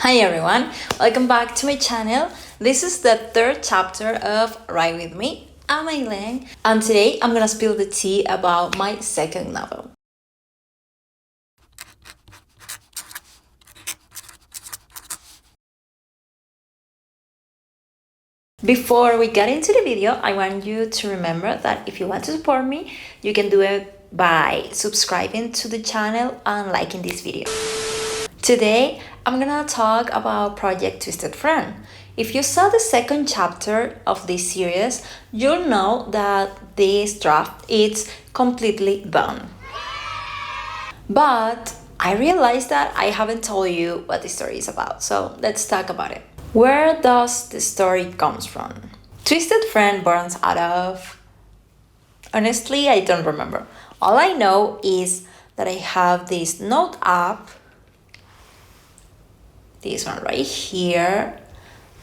Hi everyone, welcome back to my channel. This is the third chapter of Write With Me. I'm Aileen, and today I'm gonna spill the tea about my second novel. Before we get into the video, I want you to remember that if you want to support me, you can do it by subscribing to the channel and liking this video. Today, I'm gonna talk about Project Twisted Friend. If you saw the second chapter of this series, you'll know that this draft is completely done. But I realized that I haven't told you what the story is about, so let's talk about it. Where does the story comes from? Twisted Friend burns out of... Honestly, I don't remember. All I know is that I have this note app, this one right here,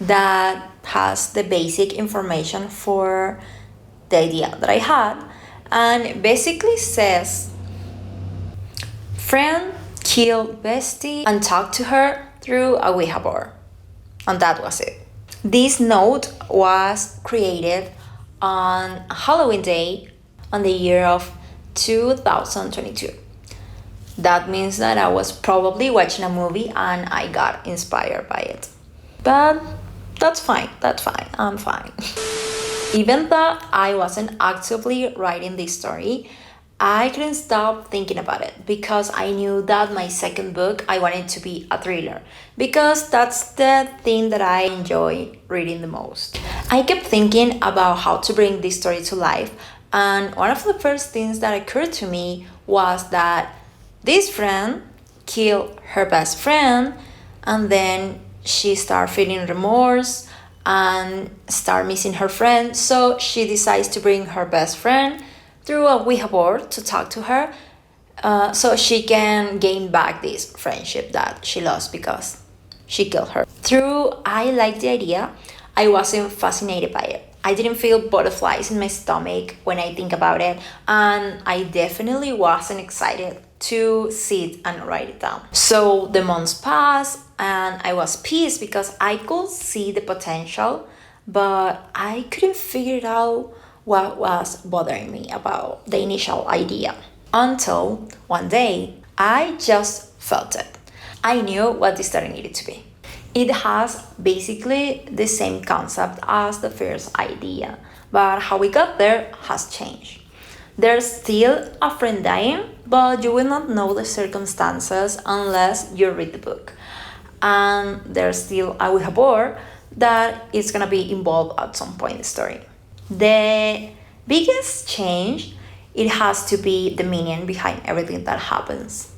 that has the basic information for the idea that I had, and basically says friend killed bestie and talked to her through a Ouija board, and that was it. This note was created on Halloween Day on the year of 2022. That means that I was probably watching a movie and I got inspired by it. But that's fine, I'm fine. Even though I wasn't actively writing this story, I couldn't stop thinking about it because I knew that my second book, I wanted to be a thriller because that's the thing that I enjoy reading the most. I kept thinking about how to bring this story to life, and one of the first things that occurred to me was that this friend killed her best friend, and then she started feeling remorse and start missing her friend, so she decides to bring her best friend through a Ouija board to talk to her, so she can gain back this friendship that she lost because she killed her. Through I liked the idea, I wasn't fascinated by it. I didn't feel butterflies in my stomach when I think about it, and I definitely wasn't excited to sit and write it down. So the months passed and I was pissed because I could see the potential, but I couldn't figure it out what was bothering me about the initial idea. Until one day, I just felt it. I knew what the story needed to be. It has basically the same concept as the first idea, but how we got there has changed. There's still a friend dying, but you will not know the circumstances unless you read the book. And there's still a Ouija board that is gonna be involved at some point in the story. The biggest change, it has to be the meaning behind everything that happens.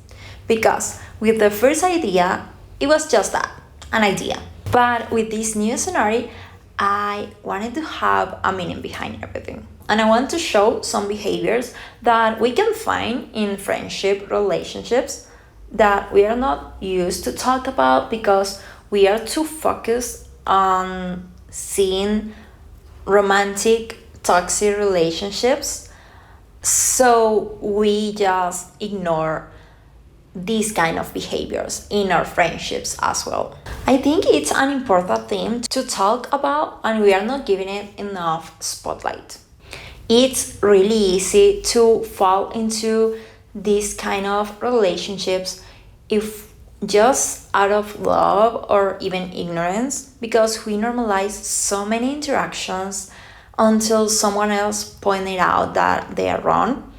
Because with the first idea, it was just that, an idea. But with this new scenario, I wanted to have a meaning behind everything. And I want to show some behaviors that we can find in friendship relationships that we are not used to talk about because we are too focused on seeing romantic toxic relationships, so we just ignore these kind of behaviors in our friendships as well. I think it's an important theme to talk about, and we are not giving it enough spotlight. It's really easy to fall into these kind of relationships if just out of love or even ignorance, because we normalize so many interactions until someone else pointed out that they are wrong.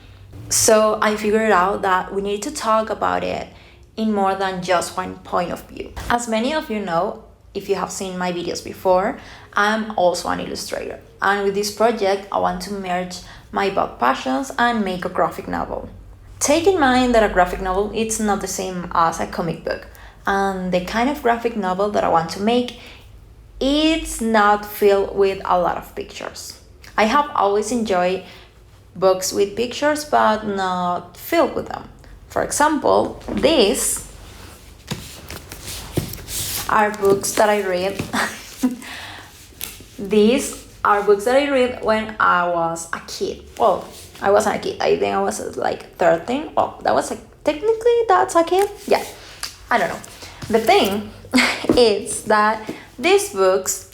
So I figured out that we need to talk about it in more than just one point of view. As many of you know, if you have seen my videos before, I'm also an illustrator. And with this project, I want to merge my both passions and make a graphic novel. Take in mind that a graphic novel, it's not the same as a comic book. And the kind of graphic novel that I want to make, it's not filled with a lot of pictures. I have always enjoyed books with pictures, but not filled with them. For example, these are books that I read. These are books that I read when I was a kid. Well, I wasn't a kid. I think I was like 13. Well, that was like, technically that's a kid. Yeah, I don't know. The thing is that these books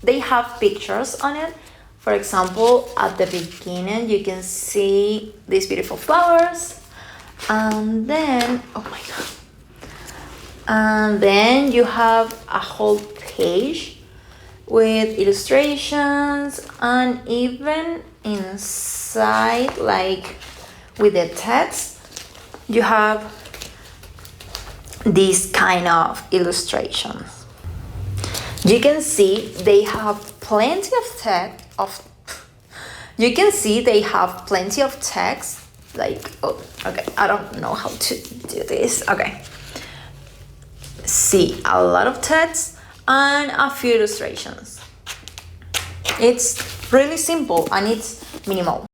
they have pictures on it. For example, at the beginning you can see these beautiful flowers, and then, oh my god, and then you have a whole page with illustrations, and even inside, like with the text, you have these kind of illustrations. You can see they have plenty of text you can see they have plenty of text, like, oh, okay, I don't know how to do this. Okay, see, a lot of text and a few illustrations. It's really simple and it's minimal.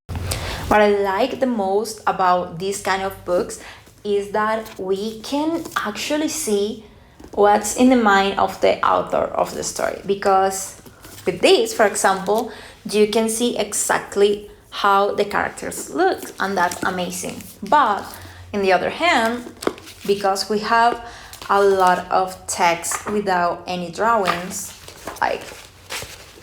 What I like the most about these kind of books is that we can actually see what's in the mind of the author of the story, because with this, for example, you can see exactly how the characters look, and that's amazing. But on the other hand, because we have a lot of text without any drawings, like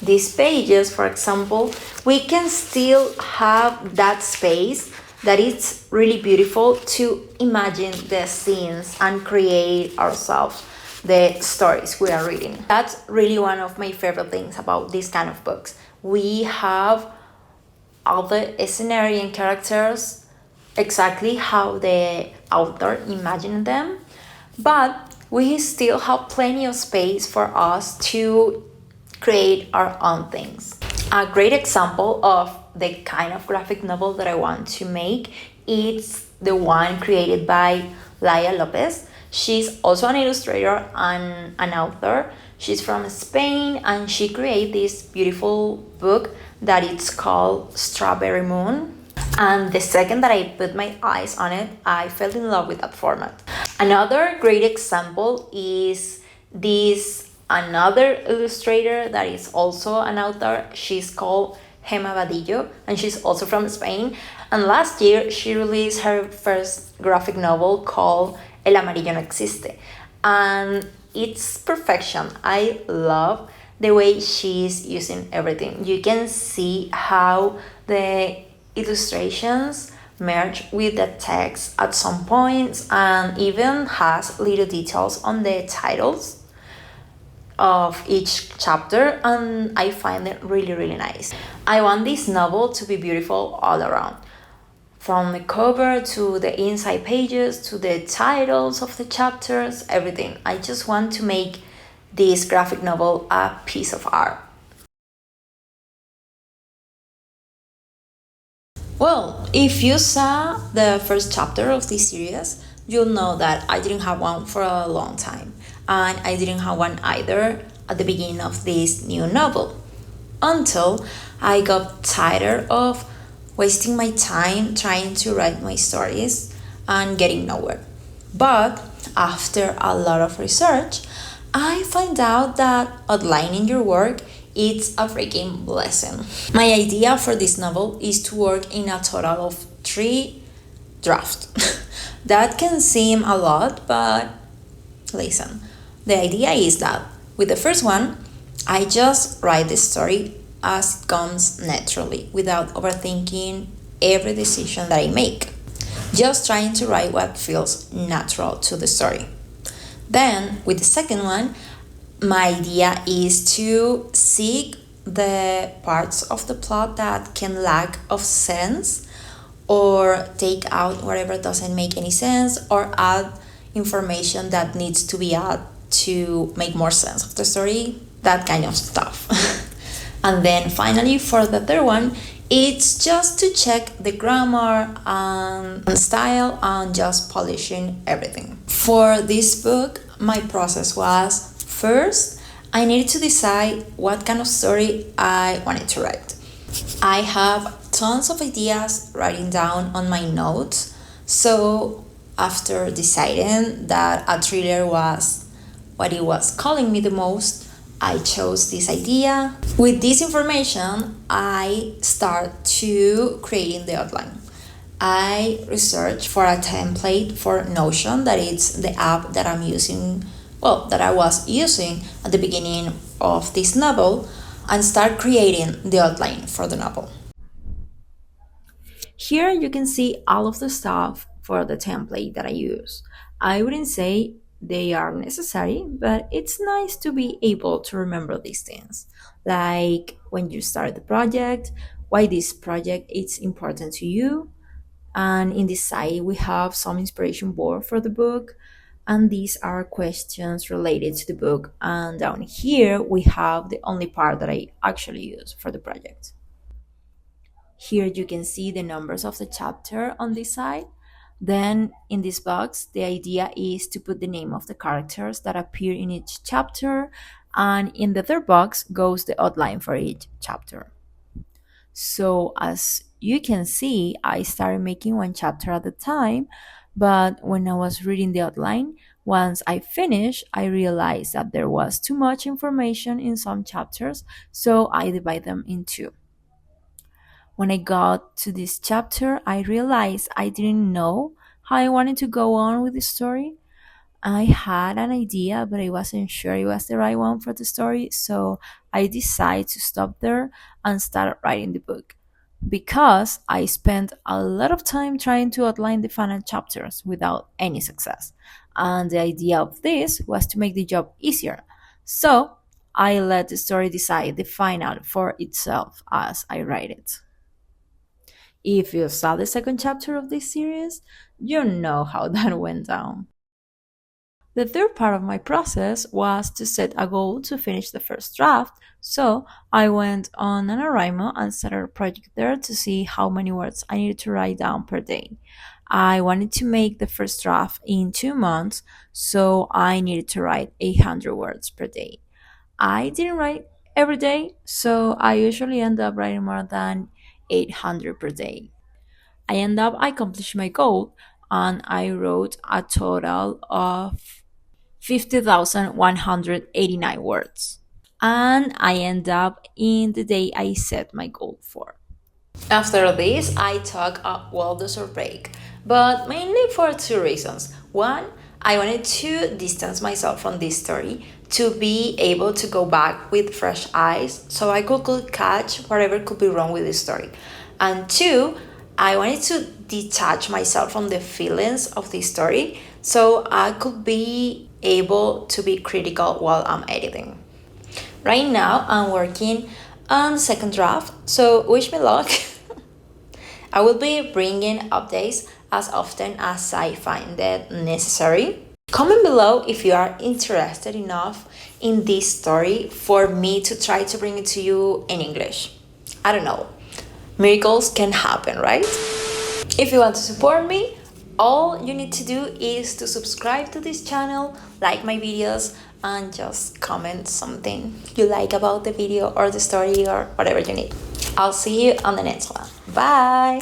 these pages, for example, we can still have that space that it's really beautiful to imagine the scenes and create ourselves the stories we are reading. That's really one of my favorite things about these kind of books. We have all the scenario and characters exactly how the author imagined them, but we still have plenty of space for us to create our own things. A great example of the kind of graphic novel that I want to make is the one created by Laia Lopez. She's also an illustrator and an author. She's from Spain, and she created this beautiful book that it's called Strawberry Moon. And the second that I put my eyes on it, I fell in love with that format. Another great example is this another illustrator that is also an author. She's called Gemma Vadillo, and she's also from Spain. And last year, she released her first graphic novel called El Amarillo No Existe. And it's perfection. I love the way she's using everything. You can see how the illustrations merge with the text at some points, and even has little details on the titles of each chapter, and I find it really nice. I want this novel to be beautiful all around, from the cover to the inside pages to the titles of the chapters, everything. I just want to make this graphic novel a piece of art. Well, if you saw the first chapter of this series, you'll know that I didn't have one for a long time, and I didn't have one either at the beginning of this new novel, until I got tired of wasting my time trying to write my stories and getting nowhere. But after a lot of research, I find out that outlining your work, it's a freaking blessing. My idea for this novel is to work in a total of 3 drafts. That can seem a lot, but listen, the idea is that with the first one, I just write the story as it comes naturally, without overthinking every decision that I make. Just trying to write what feels natural to the story. Then, with the second one, my idea is to seek the parts of the plot that can lack of sense, or take out whatever doesn't make any sense, or add information that needs to be added to make more sense of the story, that kind of stuff. And then finally, for the third one, it's just to check the grammar and style and just polishing everything. For this book, my process was, first, I needed to decide what kind of story I wanted to write. I have tons of ideas writing down on my notes, so after deciding that a thriller was what it was calling me the most, I chose this idea. With this information, I start to creating the outline. I research for a template for Notion, that is the app that I'm using well, that I was using at the beginning of this novel and start creating the outline for the novel. Here you can see all of the stuff for the template that I use. I wouldn't say they are necessary, but it's nice to be able to remember these things. Like when you start the project, why this project is important to you. And in this side, we have some inspiration board for the book. And these are questions related to the book. And down here, we have the only part that I actually use for the project. Here you can see the numbers of the chapter on this side. Then in this box, the idea is to put the name of the characters that appear in each chapter. And in the third box goes the outline for each chapter. So as you can see, I started making one chapter at a time, but when I was reading the outline, once I finished, I realized that there was too much information in some chapters, so I divide them in two. When I got to this chapter, I realized I didn't know how I wanted to go on with the story. I had an idea, but I wasn't sure it was the right one for the story, so I decided to stop there and start writing the book. Because I spent a lot of time trying to outline the final chapters without any success. And the idea of this was to make the job easier. So I let the story decide the final for itself as I write it. If you saw the second chapter of this series, you know how that went down. The third part of my process was to set a goal to finish the first draft, so I went on NaNoWriMo and started a project there to see how many words I needed to write down per day. I wanted to make the first draft in 2 months, so I needed to write 800 words per day. I didn't write every day, so I usually end up writing more than 800 per day. I end up accomplishing my goal and I wrote a total of 50,189 words. And I end up in the day I set my goal for. After this, I took a well-deserved break, but mainly for two reasons. One, I wanted to distance myself from this story to be able to go back with fresh eyes so I could catch whatever could be wrong with this story. And two, I wanted to detach myself from the feelings of this story so I could be able to be critical while I'm editing. Right now, I'm working on second draft, so wish me luck. I will be bringing updates as often as I find it necessary. Comment below if you are interested enough in this story for me to try to bring it to you in English. I don't know. Miracles can happen, right? If you want to support me, all you need to do is to subscribe to this channel, like my videos, and just comment something you like about the video or the story or whatever you need. I'll see you on the next one. Bye!